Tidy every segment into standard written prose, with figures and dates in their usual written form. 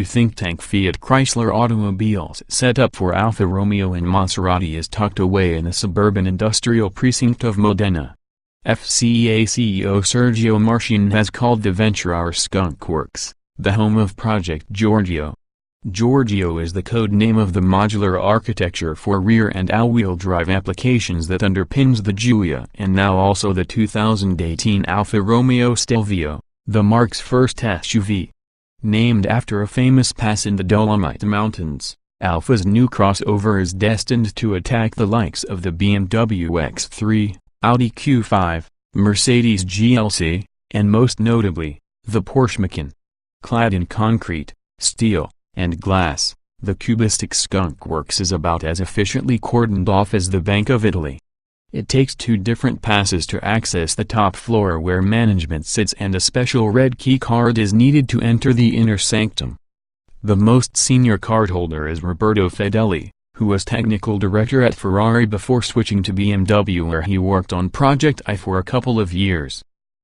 new think tank Fiat Chrysler Automobiles set up for Alfa Romeo and Maserati is tucked away in the suburban industrial precinct of Modena. FCA CEO Sergio Marchionne has called the venture our Skunk Works, the home of Project Giorgio. Giorgio is the code name of the modular architecture for rear and all-wheel drive applications that underpins the Giulia and now also the 2018 Alfa Romeo Stelvio, the marque's first SUV. Named after a famous pass in the Dolomite Mountains, Alfa's new crossover is destined to attack the likes of the BMW X3, Audi Q5, Mercedes GLC, and most notably, the Porsche Macan. Clad in concrete, steel, and glass, the cubistic Skunk Works is about as efficiently cordoned off as the Bank of Italy. It takes 2 different passes to access the top floor where management sits and a special red key card is needed to enter the inner sanctum. The most senior cardholder is Roberto Fedeli, who was technical director at Ferrari before switching to BMW where he worked on Project I for a couple of years.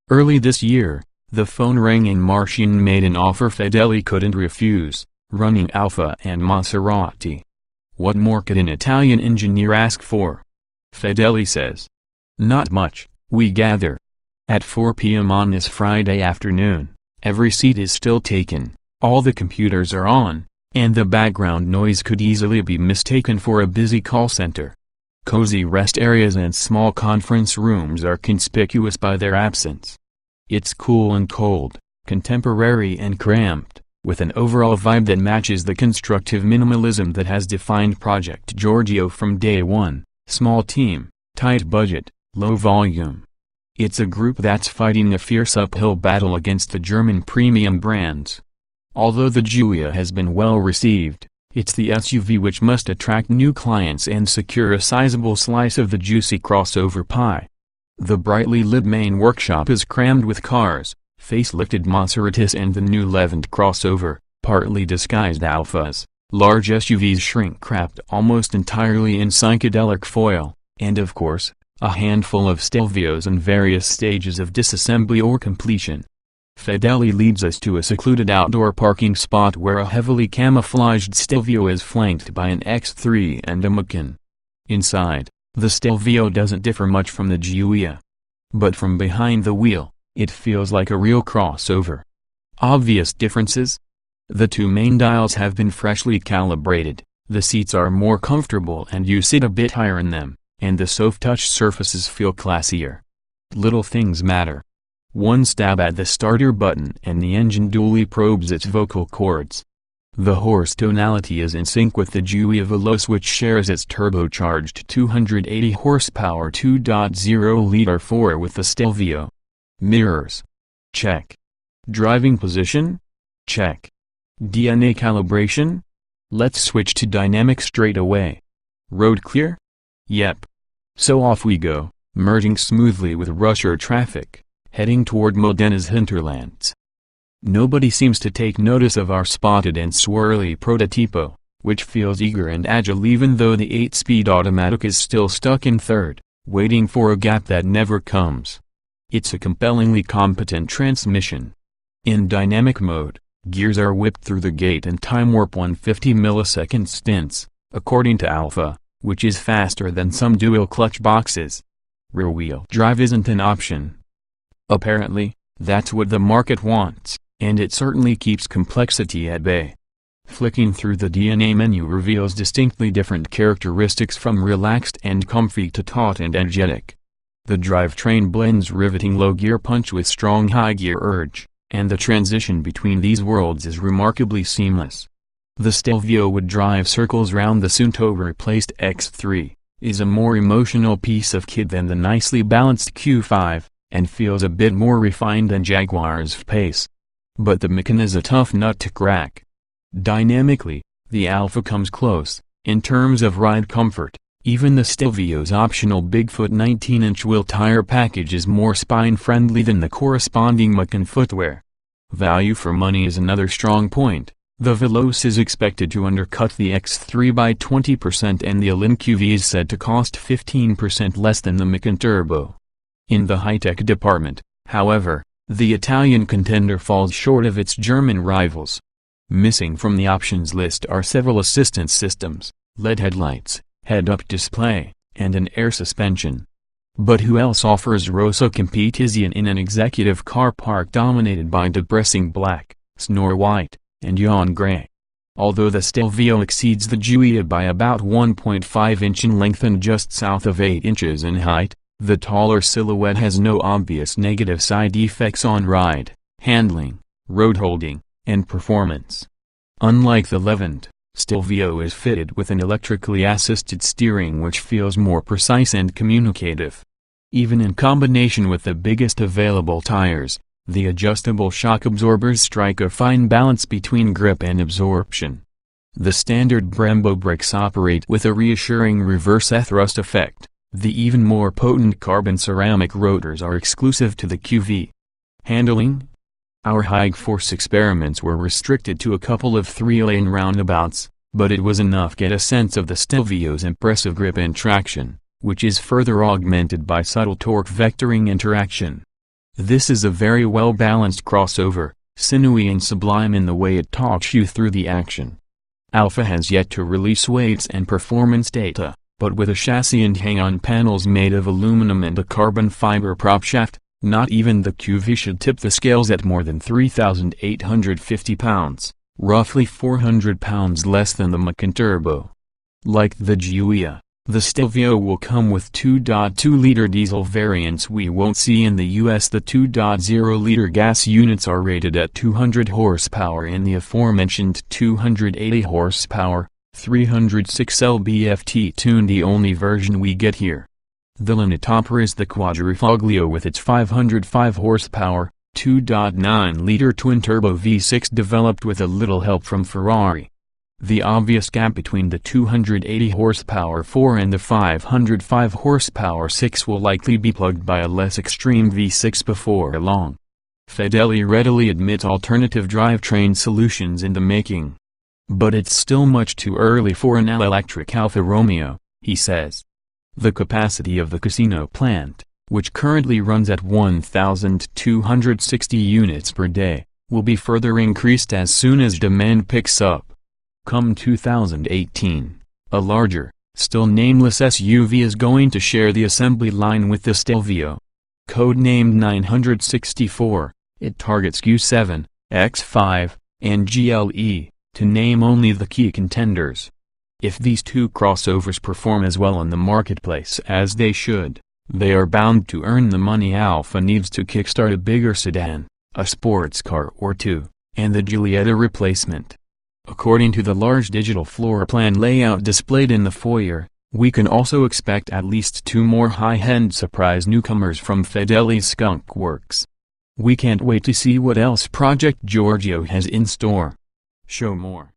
Early this year, the phone rang and Marchionne made an offer Fedeli couldn't refuse, running Alfa and Maserati. What more could an Italian engineer ask for? Fedeli says. Not much, we gather. At 4 p.m. on this Friday afternoon, every seat is still taken, all the computers are on, and the background noise could easily be mistaken for a busy call center. Cozy rest areas and small conference rooms are conspicuous by their absence. It's cool and cold, contemporary and cramped, with an overall vibe that matches the constructive minimalism that has defined Project Giorgio from day one: small team, tight budget, low volume. It's a group that's fighting a fierce uphill battle against the German premium brands. Although the Giulia has been well received, it's the SUV which must attract new clients and secure a sizable slice of the juicy crossover pie. The brightly lit main workshop is crammed with cars, facelifted Maseratis and the new Levant crossover, partly disguised Alfas, large SUVs shrink-wrapped almost entirely in psychedelic foil, and of course, a handful of Stelvios in various stages of disassembly or completion. Fedeli leads us to a secluded outdoor parking spot where a heavily camouflaged Stelvio is flanked by an X3 and a Macan. Inside, the Stelvio doesn't differ much from the Giulia. But from behind the wheel, it feels like a real crossover. Obvious differences? The 2 main dials have been freshly calibrated, the seats are more comfortable and you sit a bit higher in them, and the soft touch surfaces feel classier. Little things matter. One stab at the starter button and the engine duly probes its vocal cords. The horse tonality is in sync with the Giulia Veloce, which shares its turbocharged 280 horsepower 2.0-liter 4 with the Stelvio. Mirrors. Check. Driving position? Check. DNA calibration? Let's switch to dynamic straight away. Road clear? Yep. So off we go, merging smoothly with rusher traffic, heading toward Modena's hinterlands. Nobody seems to take notice of our spotted and swirly Tipo, which feels eager and agile even though the 8-speed automatic is still stuck in third, waiting for a gap that never comes. It's a compellingly competent transmission. In dynamic mode, gears are whipped through the gate in time warp 150 millisecond stints, according to Alfa, which is faster than some dual clutch boxes. Rear-wheel drive isn't an option. Apparently, that's what the market wants, and it certainly keeps complexity at bay. Flicking through the DNA menu reveals distinctly different characteristics from relaxed and comfy to taut and energetic. The drivetrain blends riveting low-gear punch with strong high-gear urge, and the transition between these worlds is remarkably seamless. The Stelvio would drive circles round the soon-to-replaced X3, is a more emotional piece of kit than the nicely balanced Q5, and feels a bit more refined than Jaguar's Pace. But the Macan is a tough nut to crack. Dynamically, the Alfa comes close, in terms of ride comfort. Even the Stelvio's optional Bigfoot 19-inch wheel tire package is more spine-friendly than the corresponding Macan footwear. Value for money is another strong point. The Veloce is expected to undercut the X3 by 20% and the Elan QV is said to cost 15% less than the Macan Turbo. In the high-tech department, however, the Italian contender falls short of its German rivals. Missing from the options list are several assistance systems, LED headlights, head-up display, and an air suspension. But who else offers Rosso competition in an executive car park dominated by depressing black, snore white, and yawn gray? Although the Stelvio exceeds the Giulia by about 1.5 inch in length and just south of 8 inches in height, the taller silhouette has no obvious negative side effects on ride, handling, road holding, and performance. Unlike the Levant, Stelvio is fitted with an electrically assisted steering which feels more precise and communicative. Even in combination with the biggest available tires, the adjustable shock absorbers strike a fine balance between grip and absorption. The standard Brembo brakes operate with a reassuring reverse thrust effect. The even more potent carbon ceramic rotors are exclusive to the QV. Handling? Our high-force experiments were restricted to a couple of 3-lane roundabouts, but it was enough to get a sense of the Stelvio's impressive grip and traction, which is further augmented by subtle torque vectoring interaction. This is a very well-balanced crossover, sinewy and sublime in the way it talks you through the action. Alfa has yet to release weights and performance data, but with a chassis and hang-on panels made of aluminum and a carbon fiber prop shaft, not even the QV should tip the scales at more than 3,850 pounds, roughly 400 pounds less than the Macan Turbo. Like the Giulia, the Stelvio will come with 2.2-liter diesel variants we won't see in the US. The 2.0-liter gas units are rated at 200 horsepower in the aforementioned 280 horsepower, 306 lb-ft tuned, the only version we get here. The linea topper is the Quadrifoglio with its 505 horsepower, 2.9-liter twin-turbo V6 developed with a little help from Ferrari. The obvious gap between the 280 horsepower 4 and the 505 horsepower 6 will likely be plugged by a less extreme V6 before long. Fedeli readily admits alternative drivetrain solutions in the making. But it's still much too early for an all-electric Alfa Romeo, he says. The capacity of the Cassino Plant, which currently runs at 1,260 units per day, will be further increased as soon as demand picks up. Come 2018, a larger, still nameless SUV is going to share the assembly line with the Stelvio. Codenamed 964, it targets Q7, X5, and GLE, to name only the key contenders. If these two crossovers perform as well in the marketplace as they should, they are bound to earn the money Alfa needs to kickstart a bigger sedan, a sports car or two, and the Giulia replacement. According to the large digital floor plan layout displayed in the foyer, we can also expect at least 2 more high-end surprise newcomers from Fedeli's Skunk Works. We can't wait to see what else Project Giorgio has in store. Show more.